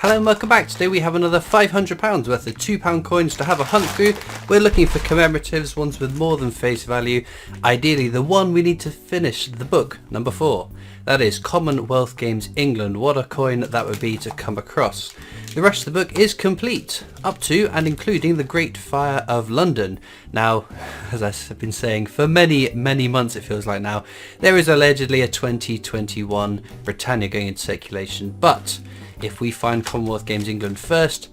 Hello and welcome back. Today we have another £500 worth of £2 coins to have a hunt through. We're looking for commemoratives, ones with more than face value. Ideally the one we need to finish the book, number 4. That is Commonwealth Games England. What a coin that would be to come across. The rest of the book is complete, up to and including the Great Fire of London. Now, as I've been saying for many months, it feels like now, there is allegedly a 2021 Britannia going into circulation, but if we find Commonwealth Games England first,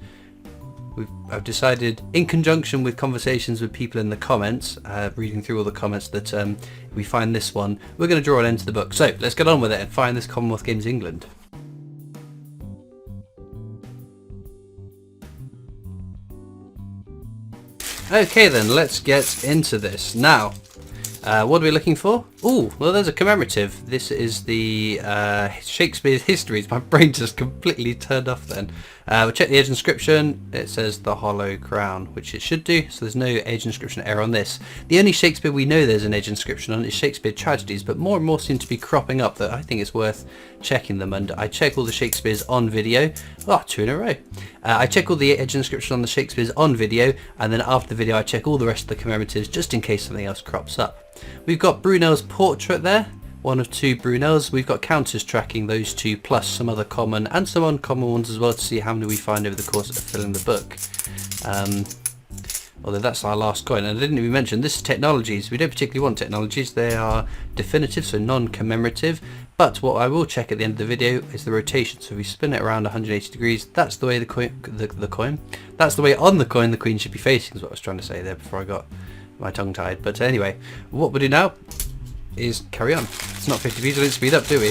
I've decided, in conjunction with conversations with people in the comments, reading through all the comments, that if we find this one, we're going to draw it into the book. So let's get on with it and find this Commonwealth Games England. Okay then, let's get into this. Now, what are we looking for? Oh, well there's a commemorative. This is the Shakespeare's Histories. My brain just completely turned off then. We'll check the age inscription. It says the Hollow Crown, which it should do, so there's no age inscription error on this. The only Shakespeare we know there's an age inscription on is Shakespeare Tragedies, but more and more seem to be cropping up that I think it's worth checking them, and I check all the Shakespeares on video. Oh, 2 in a row. I check all the age inscription on the Shakespeares on video, and then after the video I check all the rest of the commemoratives just in case something else crops up. We've got Brunel's portrait there, one of 2 Brunels. We've got counters tracking those 2 plus some other common and some uncommon ones as well to see how many we find over the course of filling the book. Although that's our last coin, and I didn't even mention this is technologies. We don't particularly want technologies, they are definitive, so non-commemorative, but what I will check at the end of the video is the rotation. So if we spin it around 180 degrees, that's the way the coin, that's the way on the coin the queen should be facing, is what I was trying to say there before I got my tongue tied. But anyway, what we'll do now is carry on. It's not 50p, so don't speed up, do we?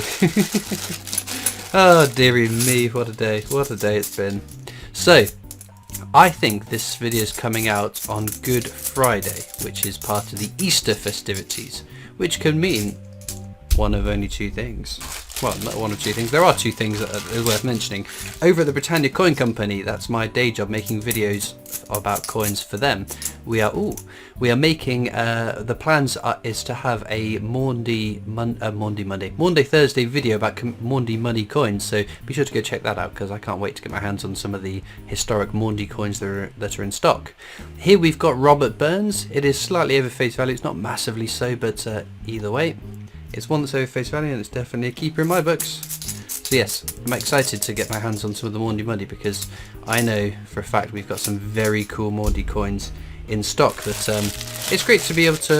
Oh dearie me, what a day it's been. So I think this video is coming out on Good Friday, which is part of the Easter festivities, which can mean one of only 2 things. Well, not one of 2 things. There are 2 things that are worth mentioning. Over at the Britannia Coin Company, that's my day job, making videos about coins for them. We are making the plans is to have a Maundy Thursday video about Maundy money coins. So be sure to go check that out, because I can't wait to get my hands on some of the historic Maundy coins that are in stock. Here we've got Robert Burns. It is slightly over face value. It's not massively so, but either way, it's one that's over face value, and it's definitely a keeper in my books. So yes, I'm excited to get my hands on some of the Maundy money, because I know for a fact we've got some very cool Maundy coins in stock that it's great to be able to,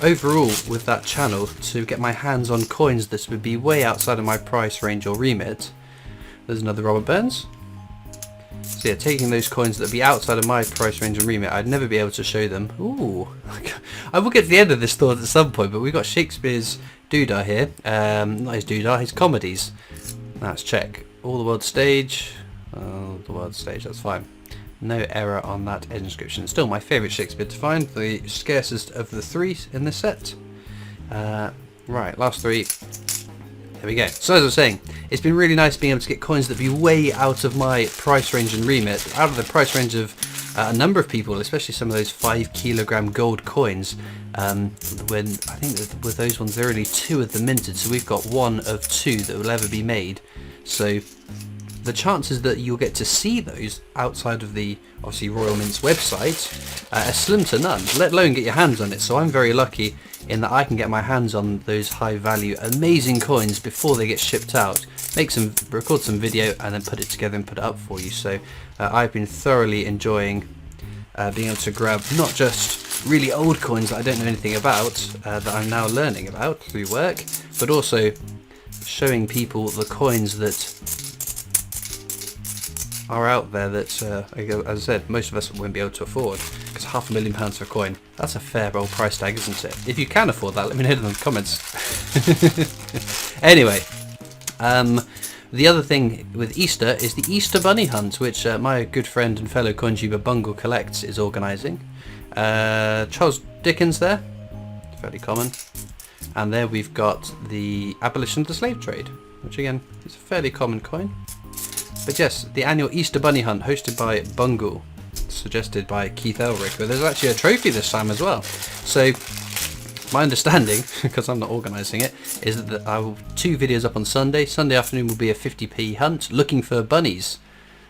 overall with that channel, to get my hands on coins that would be way outside of my price range or remit. There's another Robert Burns. So yeah, taking those coins that would be outside of my price range and remit, I'd never be able to show them. Ooh, I will get to the end of this thought at some point, but we've got Shakespeare's doodah here. Not his doodah, his comedies. Let's check. All the World Stage. Oh, the World Stage, that's fine. No error on that edge inscription. Still my favourite Shakespeare to find, the scarcest of the 3 in this set. Right, last 3. There we go. So as I was saying, it's been really nice being able to get coins that be way out of my price range and remit, out of the price range of a number of people, especially some of those 5 kilogram gold coins. When I think that with those ones there are only 2 of them minted, so we've got 1 of 2 that will ever be made. So the chances that you'll get to see those outside of the, obviously, Royal Mint's website are slim to none, let alone get your hands on it. So I'm very lucky in that I can get my hands on those high value amazing coins before they get shipped out, record some video and then put it together and put it up for you. So I've been thoroughly enjoying being able to grab not just really old coins that I don't know anything about, that I'm now learning about through work, but also showing people the coins that are out there that, as I said, most of us won't be able to afford, because £500,000 for a coin, that's a fair old price tag, isn't it? If you can afford that, let me know in the comments. Anyway, the other thing with Easter is the Easter Bunny Hunt, which my good friend and fellow cointuber Bungle Collects is organising. Charles Dickens there, fairly common. And there we've got the abolition of the slave trade, which again is a fairly common coin. But yes, the annual Easter Bunny Hunt hosted by Bungle, suggested by Keith Elric, but there's actually a trophy this time as well. So my understanding, because I'm not organising it, is that I will 2 videos up on Sunday. Sunday afternoon will be a 50p hunt, looking for bunnies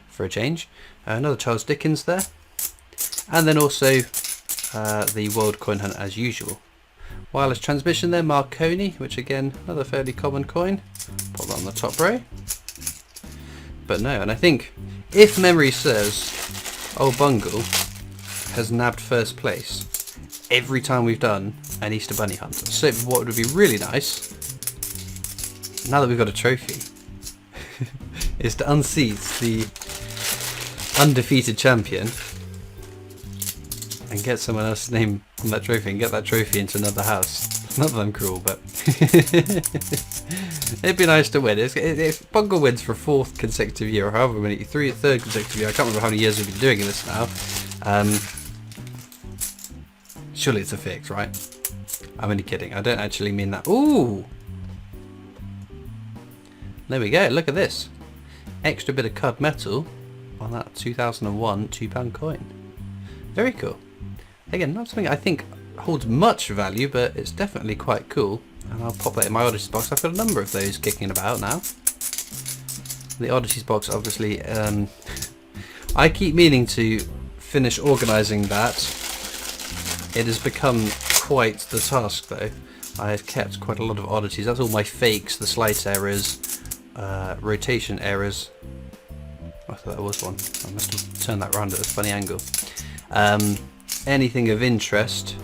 for a change. Another Charles Dickens there. And then also the World Coin Hunt as usual. Wireless transmission there, Marconi, which again, another fairly common coin. Put that on the top row. But no, and I think, if memory serves, old Bungle has nabbed first place every time we've done an Easter Bunny hunt. So what would be really nice, now that we've got a trophy, is to unseat the undefeated champion and get someone else's name on that trophy and get that trophy into another house. Not that I'm cruel, but it'd be nice to win. If Bungle wins for a 4th consecutive year, or however many, 3rd consecutive year, I can't remember how many years we've been doing this now. Surely it's a fix, right? I'm only kidding. I don't actually mean that. Ooh! There we go. Look at this. Extra bit of cud metal on that 2001 £2 coin. Very cool. Again, not something I think holds much value, but it's definitely quite cool. And I'll pop that in my oddities box. I've got a number of those kicking about now. The oddities box, obviously, I keep meaning to finish organising that. It has become quite the task, though. I have kept quite a lot of oddities. That's all my fakes, the slight errors, rotation errors. I thought that was one. I must have turned that round at a funny angle. Anything of interest.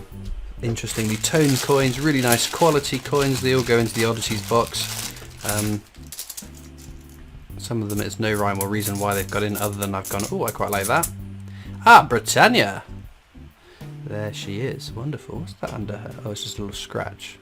Interestingly, tone coins, really nice quality coins. They all go into the oddities box. Some of them, it's no rhyme or reason why they've got in, other than I've gone, oh, I quite like that. Ah, Britannia! There she is. Wonderful. What's that under her? Oh, it's just a little scratch.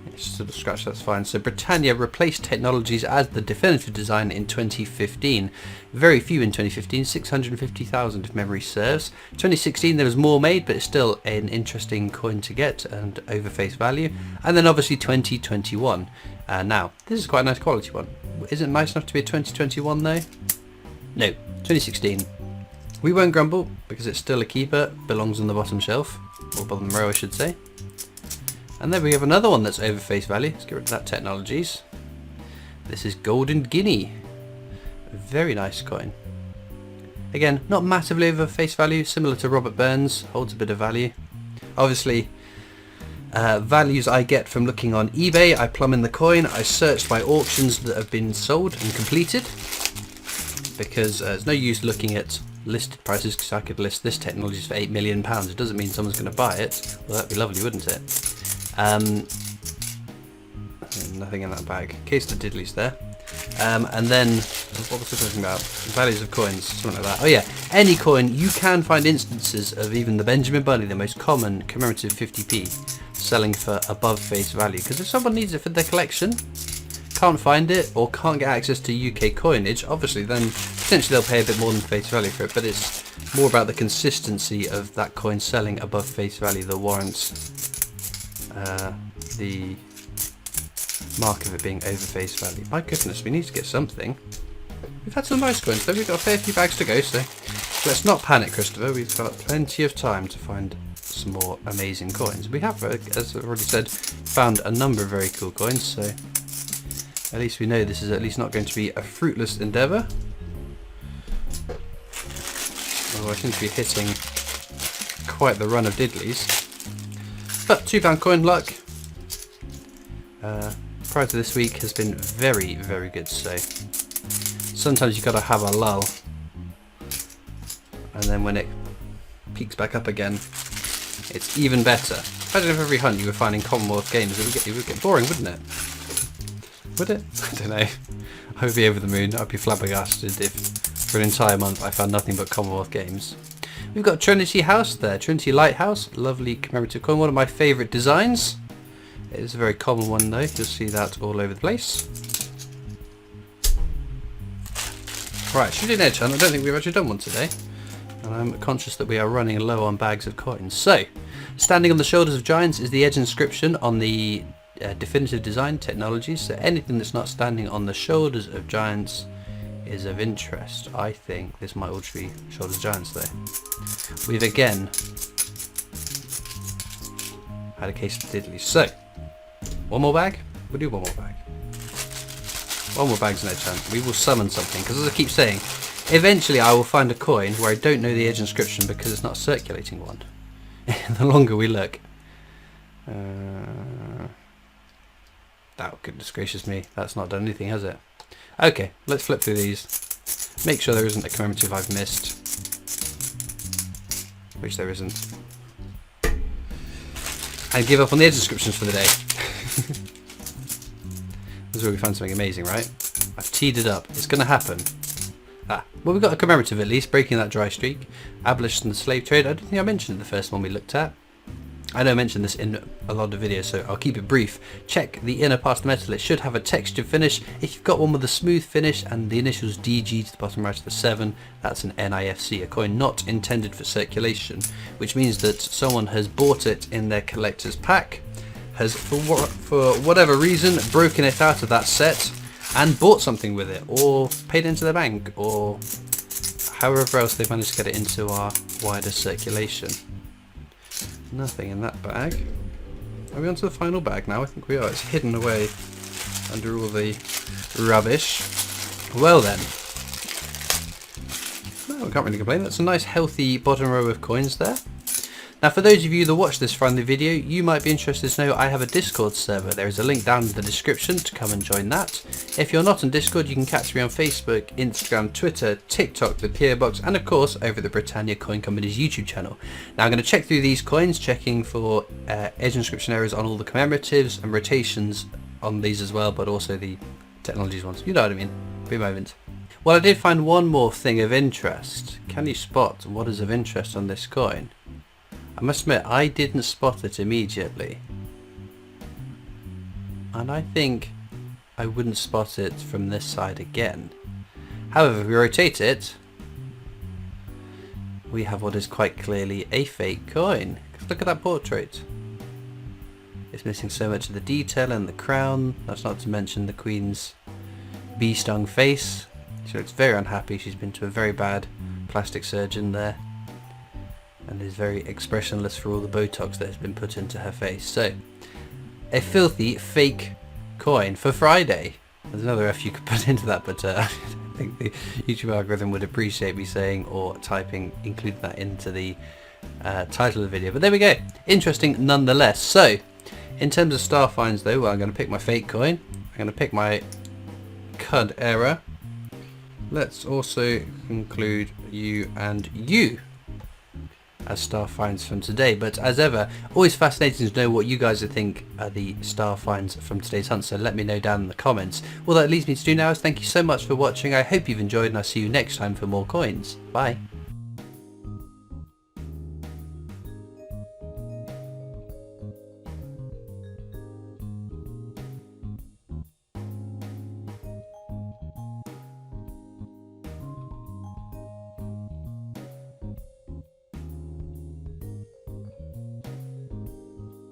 It's just a little scratch, that's fine. So Britannia replaced Technologies as the definitive design in 2015. Very few in 2015, 650,000 if memory serves. 2016 there was more made, but it's still an interesting coin to get and over face value. And then obviously 2021. Now, this is quite a nice quality one. Isn't it nice enough to be a 2021 though? No, 2016. We won't grumble, because it's still a keeper, belongs on the bottom shelf, or bottom row I should say. And then we have another one that's over face value. Let's get rid of that Technologies. This is Golden Guinea. A very nice coin. Again, not massively over face value, similar to Robert Burns, holds a bit of value. Obviously, values I get from looking on eBay, I plumb in the coin, I search by auctions that have been sold and completed, because there's no use looking at listed prices, because I could list this Technologies for £8 million. It doesn't mean someone's going to buy it. Well, that'd be lovely, wouldn't it? Nothing in that bag. Case the diddlies there. And then, what was I talking about? Values of coins, something like that. Oh yeah, any coin, you can find instances of even the Benjamin Bunny, the most common commemorative 50p, selling for above face value. Because if someone needs it for their collection, can't find it, or can't get access to UK coinage, obviously then potentially they'll pay a bit more than face value for it, but it's more about the consistency of that coin selling above face value that warrants the mark of it being over face value. My goodness, we need to get something. We've had some nice coins though, we've got a fair few bags to go, so let's not panic, Christopher. We've got plenty of time to find some more amazing coins. We have, as I've already said, found a number of very cool coins, so at least we know this is at least not going to be a fruitless endeavour. Although I seem to be hitting quite the run of diddlies. But £2 coin luck prior to this week has been very, very good, so sometimes you've got to have a lull, and then when it peaks back up again, it's even better. Imagine if every hunt you were finding Commonwealth games, it would get boring, wouldn't it? Would it? I don't know. I would be over the moon. I'd be flabbergasted if for an entire month I found nothing but Commonwealth games. We've got Trinity House there, Trinity Lighthouse, lovely commemorative coin, one of my favourite designs. It is a very common one though, you'll see that all over the place. Right, shooting edge hunt, I don't think we've actually done one today. And I'm conscious that we are running low on bags of coins. So, standing on the shoulders of giants is the edge inscription on the definitive design Technologies. So anything that's not standing on the shoulders of giants is of interest. I think this might all be shoulders of giants though. We've again had a case of diddly. So, one more bag? We'll do one more bag. One more bag's no chance. We will summon something, because as I keep saying, eventually I will find a coin where I don't know the edge inscription because it's not a circulating one. The longer we look. Oh, goodness gracious me. That's not done anything, has it? Okay, let's flip through these. Make sure there isn't a commemorative I've missed. Which there isn't. And give up on the edge inscriptions for the day. This is where we found something amazing, right? I've teed it up. It's going to happen. Well, we've got a commemorative at least, breaking that dry streak. Abolition of the slave trade. I don't think I mentioned the first one we looked at. I know I mentioned this in a lot of videos, so I'll keep it brief. Check the inner part of the metal. It should have a textured finish. If you've got one with a smooth finish and the initials DG to the bottom right of the 7, that's an NIFC, a coin not intended for circulation, which means that someone has bought it in their collector's pack, has for whatever reason broken it out of that set and bought something with it, or paid into their bank, or however else they've managed to get it into our wider circulation. Nothing in that bag. Are we on to the final bag now? I think we are. It's hidden away under all the rubbish. Well then. No, I can't really complain. That's a nice healthy bottom row of coins there. Now for those of you that watch this from the video, you might be interested to know I have a Discord server. There is a link down in the description to come and join that. If you're not on Discord, you can catch me on Facebook, Instagram, Twitter, TikTok, the PO Box, and of course over the Britannia Coin Company's YouTube channel. Now I'm going to check through these coins, checking for edge inscription errors on all the commemoratives and rotations on these as well, but also the technologies ones. You know what I mean. Be a moment. Well, I did find one more thing of interest. Can you spot what is of interest on this coin? I must admit, I didn't spot it immediately. And I think I wouldn't spot it from this side again. However, if we rotate it, we have what is quite clearly a fake coin. Look at that portrait. It's missing so much of the detail and the crown. That's not to mention the Queen's bee-stung face. She looks very unhappy. She's been to a very bad plastic surgeon there, and is very expressionless for all the Botox that has been put into her face. So, a filthy fake coin for Friday. There's another F you could put into that, but I think the YouTube algorithm would appreciate me saying or typing, include that into the title of the video. But there we go. Interesting nonetheless. So, in terms of star finds though, well, I'm going to pick my fake coin. I'm going to pick my CUD error. Let's also include you and you as star finds from today. But as ever, always fascinating to know what you guys think are the star finds from today's hunt, so let me know down in the comments. All that leaves me to do now is thank you so much for watching. I hope you've enjoyed, and I'll see you next time for more coins. Bye.